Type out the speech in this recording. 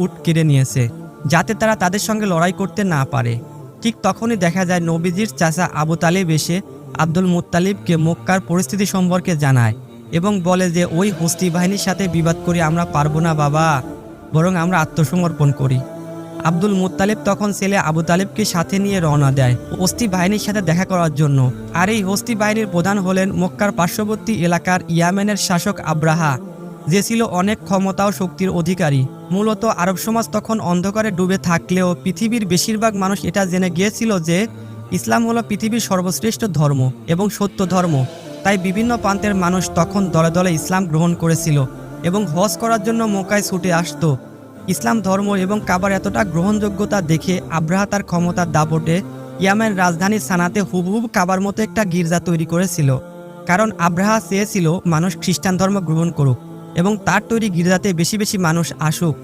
উট কেড়ে নিয়েছে, যাতে তারা তাদের সঙ্গে লড়াই করতে না পারে। ঠিক তখনই দেখা যায় নবীজির চাচা আবু তালিব এসে আব্দুল মুত্তালিবকে মক্কার পরিস্থিতি সম্পর্কে জানায় এবং বলে যে ওই হস্তি বাহিনীর সাথে বিবাদ করে আমরা পারবো না বাবা, বরং আমরা আত্মসমর্পণ করি। আব্দুল মুত্তালিব তখন ছেলে আবু তালিবকে সাথে নিয়ে রওনা দেয় হস্তি বাহিনীর সাথে দেখা করার জন্য। আর এই হস্তি বাহিনীর প্রধান হলেন মক্কার পার্শ্ববর্তী এলাকার ইয়ামেনের শাসক আব্রাহা, যে ছিল অনেক ক্ষমতা ও শক্তির অধিকারী। মূলত আরব সমাজ তখন অন্ধকারে ডুবে থাকলেও পৃথিবীর বেশিরভাগ মানুষ এটা জেনে গিয়েছিল যে ইসলাম হলো পৃথিবীর সর্বশ্রেষ্ঠ ধর্ম এবং সত্য ধর্ম। তাই বিভিন্ন প্রান্তের মানুষ তখন দলে দলে ইসলাম গ্রহণ করেছিল এবং হজ করার জন্য মক্কায় ছুটে আসতো। ইসলাম ধর্ম এবং কাবার এতটা গ্রহণযোগ্যতা দেখে আব্রাহা তার ক্ষমতার দাপটে ইয়ামেন রাজধানী সানাতে হুবহুব কাবার মতো একটা গির্জা তৈরি করেছিল। কারণ আব্রাহা চেয়েছিল মানুষ খ্রিস্টান ধর্ম গ্রহণ করুক এবং তার তৈরি গির্জাতে বেশি বেশি মানুষ আসুক।